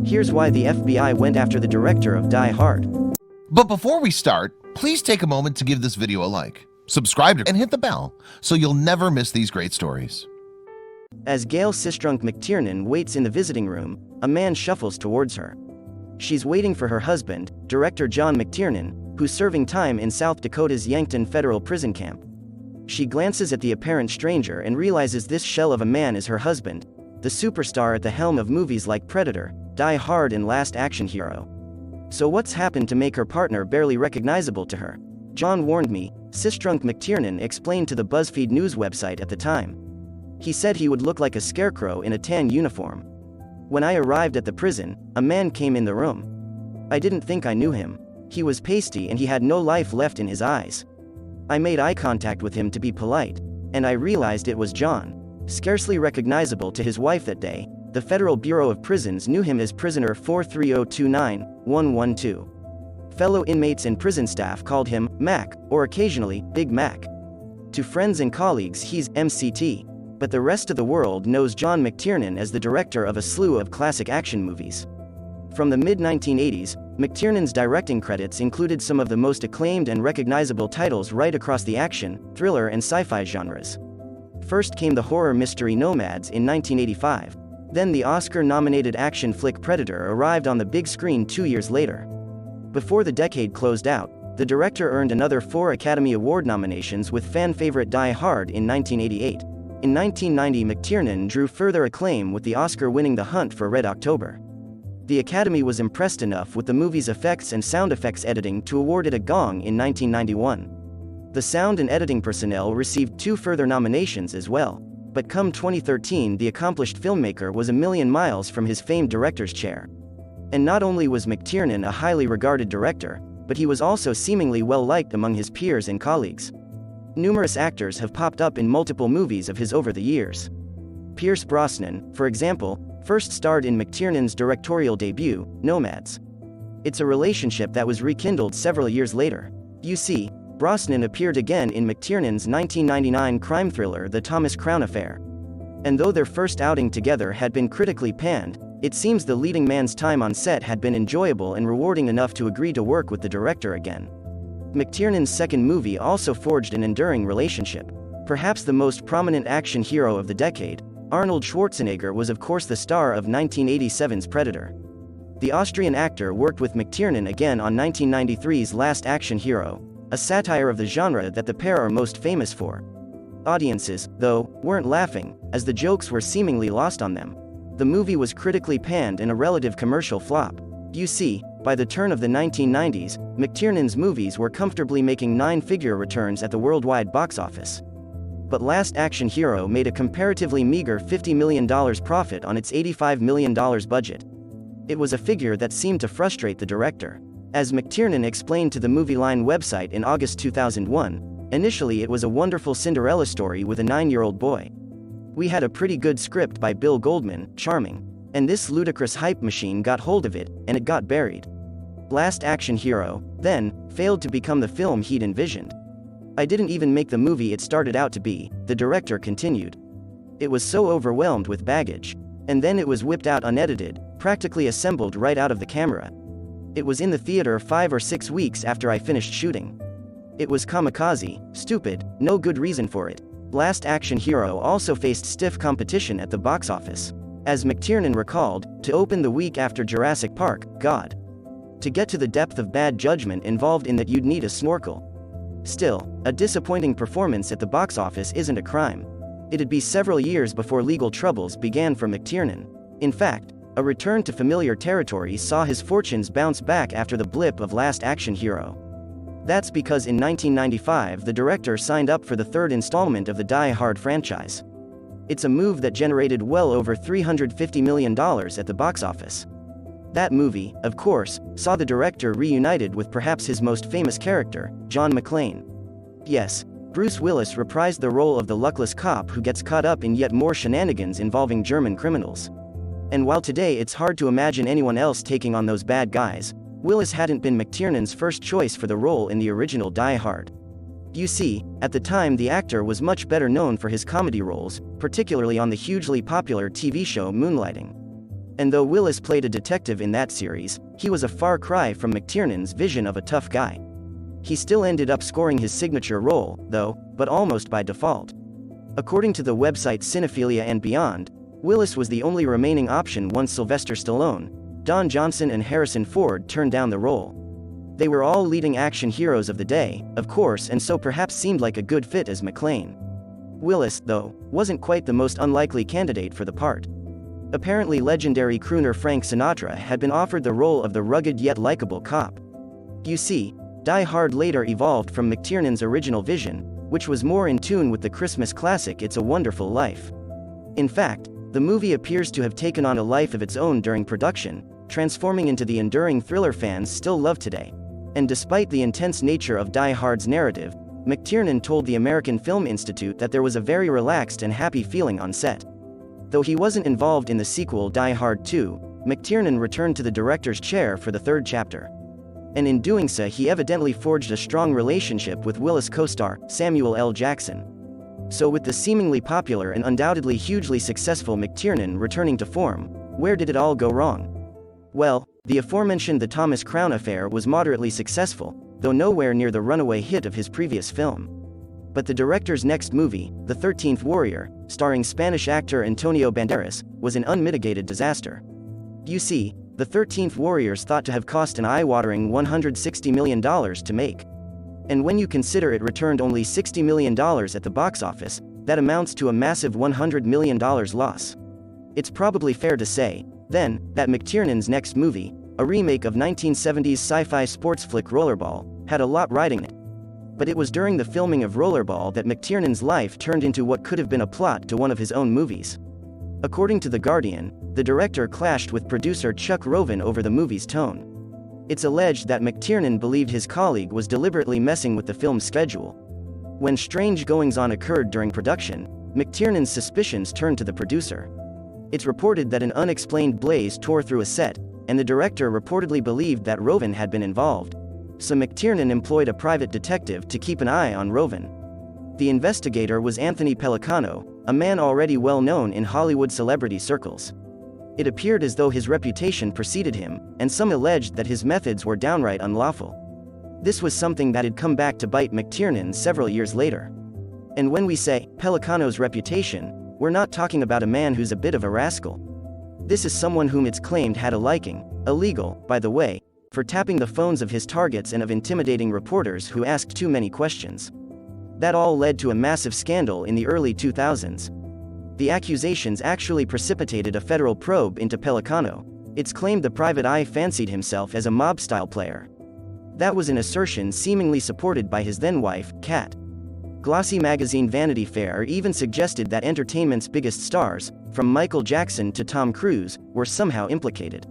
Here's why the FBI went after the director of Die Hard. But before we start, please take a moment to give this video a like, subscribe, and hit the bell so you'll never miss these great stories. As Gail Sistrunk McTiernan waits in the visiting room, a man shuffles towards her. She's waiting for her husband, director John McTiernan, who's serving time in South Dakota's Yankton Federal Prison Camp. She glances at the apparent stranger and realizes this shell of a man is her husband, the superstar at the helm of movies like Predator, Die Hard, and Last Action Hero. So what's happened to make her partner barely recognizable to her? John warned me, Sistrunk McTiernan explained to the BuzzFeed News website at the time. He said he would look like a scarecrow in a tan uniform. When I arrived at the prison, a man came in the room. I didn't think I knew him. He was pasty and he had no life left in his eyes. I made eye contact with him to be polite, and I realized it was John. Scarcely recognizable to his wife that day, the Federal Bureau of Prisons knew him as prisoner 43029-112. Fellow inmates and prison staff called him Mac, or occasionally Big Mac. To friends and colleagues he's MCT, but the rest of the world knows John McTiernan as the director of a slew of classic action movies. From the mid-1980s, McTiernan's directing credits included some of the most acclaimed and recognizable titles right across the action, thriller, and sci-fi genres. First came the horror mystery Nomads in 1985. Then the Oscar-nominated action flick Predator arrived on the big screen 2 years later. Before the decade closed out, the director earned another 4 Academy Award nominations with fan-favorite Die Hard in 1988. In 1990, McTiernan drew further acclaim with the Oscar winning The Hunt for Red October. The Academy was impressed enough with the movie's effects and sound effects editing to award it a Gong in 1991. The sound and editing personnel received 2 further nominations as well. But come 2013, the accomplished filmmaker was a million miles from his famed director's chair. And not only was McTiernan a highly regarded director, but he was also seemingly well-liked among his peers and colleagues. Numerous actors have popped up in multiple movies of his over the years. Pierce Brosnan, for example, first starred in McTiernan's directorial debut, Nomads. It's a relationship that was rekindled several years later. You see, Brosnan appeared again in McTiernan's 1999 crime thriller The Thomas Crown Affair. And though their first outing together had been critically panned, it seems the leading man's time on set had been enjoyable and rewarding enough to agree to work with the director again. McTiernan's second movie also forged an enduring relationship. Perhaps the most prominent action hero of the decade, Arnold Schwarzenegger was of course the star of 1987's Predator. The Austrian actor worked with McTiernan again on 1993's Last Action Hero, a satire of the genre that the pair are most famous for. Audiences, though, weren't laughing, as the jokes were seemingly lost on them. The movie was critically panned and a relative commercial flop. You see, by the turn of the 1990s, McTiernan's movies were comfortably making 9-figure returns at the worldwide box office. But Last Action Hero made a comparatively meager $50 million profit on its $85 million budget. It was a figure that seemed to frustrate the director. As McTiernan explained to the MovieLine website in August 2001, initially it was a wonderful Cinderella story with a 9-year-old boy. We had a pretty good script by Bill Goldman, charming. And this ludicrous hype machine got hold of it, and it got buried. Last Action Hero, then, failed to become the film he'd envisioned. I didn't even make the movie it started out to be, the director continued. It was so overwhelmed with baggage. And then it was whipped out unedited, practically assembled right out of the camera. It was in the theater 5 or 6 weeks after I finished shooting. It was kamikaze, stupid, no good reason for it. Last Action Hero also faced stiff competition at the box office. As McTiernan recalled, to open the week after Jurassic Park, God. To get to the depth of bad judgment involved in that you'd need a snorkel. Still, a disappointing performance at the box office isn't a crime. It'd be several years before legal troubles began for McTiernan. In fact, a return to familiar territory saw his fortunes bounce back after the blip of Last Action Hero. That's because in 1995 the director signed up for the 3rd installment of the Die Hard franchise. It's a move that generated well over $350 million at the box office. That movie, of course, saw the director reunited with perhaps his most famous character, John McClane. Yes, Bruce Willis reprised the role of the luckless cop who gets caught up in yet more shenanigans involving German criminals. And while today it's hard to imagine anyone else taking on those bad guys, Willis hadn't been McTiernan's first choice for the role in the original Die Hard. You see, at the time the actor was much better known for his comedy roles, particularly on the hugely popular TV show Moonlighting. And though Willis played a detective in that series, he was a far cry from McTiernan's vision of a tough guy. He still ended up scoring his signature role, though, but almost by default. According to the website Cinephilia and Beyond, Willis was the only remaining option once Sylvester Stallone, Don Johnson and Harrison Ford turned down the role. They were all leading action heroes of the day, of course, and so perhaps seemed like a good fit as McClane. Willis, though, wasn't quite the most unlikely candidate for the part. Apparently legendary crooner Frank Sinatra had been offered the role of the rugged yet likable cop. You see, Die Hard later evolved from McTiernan's original vision, which was more in tune with the Christmas classic It's a Wonderful Life. In fact, the movie appears to have taken on a life of its own during production, transforming into the enduring thriller fans still love today. And despite the intense nature of Die Hard's narrative, McTiernan told the American Film Institute that there was a very relaxed and happy feeling on set. Though he wasn't involved in the sequel Die Hard 2, McTiernan returned to the director's chair for the third chapter. And in doing so he evidently forged a strong relationship with Willis co-star Samuel L. Jackson. So with the seemingly popular and undoubtedly hugely successful McTiernan returning to form, where did it all go wrong? Well, the aforementioned The Thomas Crown Affair was moderately successful, though nowhere near the runaway hit of his previous film. But the director's next movie, The 13th Warrior, starring Spanish actor Antonio Banderas, was an unmitigated disaster. You see, The 13th Warrior's thought to have cost an eye-watering $160 million to make. And when you consider it returned only $60 million at the box office, that amounts to a massive $100 million loss. It's probably fair to say, then, that McTiernan's next movie, a remake of 1970s sci-fi sports flick Rollerball, had a lot riding it. But it was during the filming of Rollerball that McTiernan's life turned into what could have been a plot to one of his own movies. According to The Guardian, the director clashed with producer Chuck Roven over the movie's tone. It's alleged that McTiernan believed his colleague was deliberately messing with the film's schedule. When strange goings-on occurred during production, McTiernan's suspicions turned to the producer. It's reported that an unexplained blaze tore through a set, and the director reportedly believed that Roven had been involved. So McTiernan employed a private detective to keep an eye on Roven. The investigator was Anthony Pellicano, a man already well known in Hollywood celebrity circles. It appeared as though his reputation preceded him, and some alleged that his methods were downright unlawful. This was something that had come back to bite McTiernan several years later. And when we say Pellicano's reputation, we're not talking about a man who's a bit of a rascal. This is someone whom it's claimed had a liking, illegal, by the way, for tapping the phones of his targets and of intimidating reporters who asked too many questions. That all led to a massive scandal in the early 2000s. The accusations actually precipitated a federal probe into Pellicano. It's claimed the private eye fancied himself as a mob-style player. That was an assertion seemingly supported by his then-wife, Kat. Glossy magazine Vanity Fair even suggested that entertainment's biggest stars, from Michael Jackson to Tom Cruise, were somehow implicated.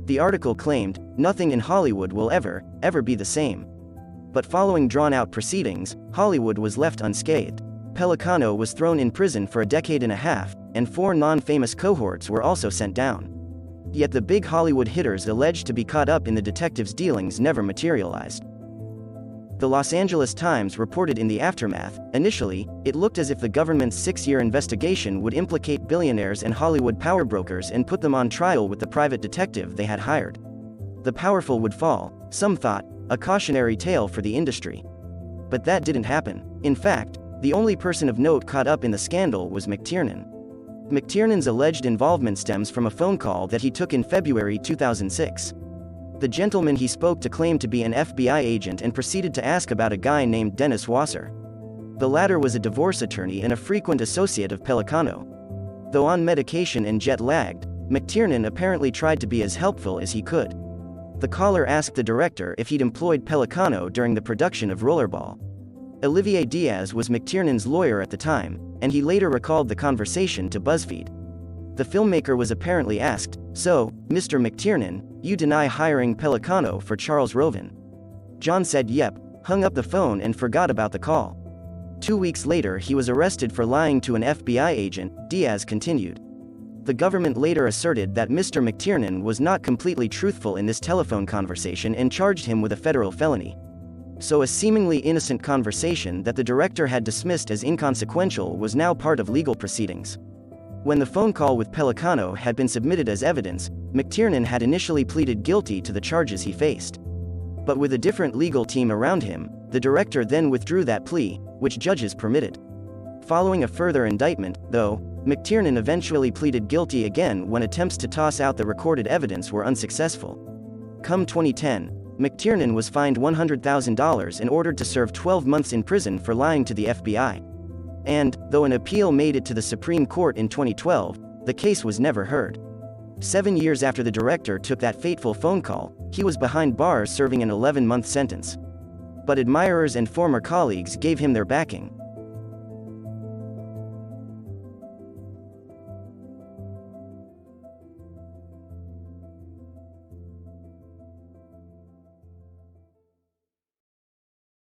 The article claimed, nothing in Hollywood will ever be the same. But following drawn-out proceedings, Hollywood was left unscathed. Pellicano was thrown in prison for a decade and a half, and 4 non-famous cohorts were also sent down. Yet the big Hollywood hitters alleged to be caught up in the detectives' dealings never materialized. The Los Angeles Times reported in the aftermath, initially, it looked as if the government's 6-year investigation would implicate billionaires and Hollywood power brokers and put them on trial with the private detective they had hired. The powerful would fall, some thought, a cautionary tale for the industry. But that didn't happen. In fact, the only person of note caught up in the scandal was McTiernan. McTiernan's alleged involvement stems from a phone call that he took in February 2006. The gentleman he spoke to claimed to be an FBI agent and proceeded to ask about a guy named Dennis Wasser. The latter was a divorce attorney and a frequent associate of Pellicano. Though on medication and jet-lagged, McTiernan apparently tried to be as helpful as he could. The caller asked the director if he'd employed Pellicano during the production of Rollerball. Olivier Diaz was McTiernan's lawyer at the time, and he later recalled the conversation to BuzzFeed. The filmmaker was apparently asked, "So, Mr. McTiernan, you deny hiring Pellicano for Charles Roven?" John said yep, hung up the phone and forgot about the call. 2 weeks later he was arrested for lying to an FBI agent, Diaz continued. The government later asserted that Mr. McTiernan was not completely truthful in this telephone conversation and charged him with a federal felony. So a seemingly innocent conversation that the director had dismissed as inconsequential was now part of legal proceedings. When the phone call with Pelicano had been submitted as evidence, McTiernan had initially pleaded guilty to the charges he faced. But with a different legal team around him, the director then withdrew that plea, which judges permitted. Following a further indictment, though, McTiernan eventually pleaded guilty again when attempts to toss out the recorded evidence were unsuccessful. Come 2010, McTiernan was fined $100,000 and ordered to serve 12 months in prison for lying to the FBI. And, though an appeal made it to the Supreme Court in 2012, the case was never heard. 7 years after the director took that fateful phone call, he was behind bars serving an 11-month sentence. But admirers and former colleagues gave him their backing.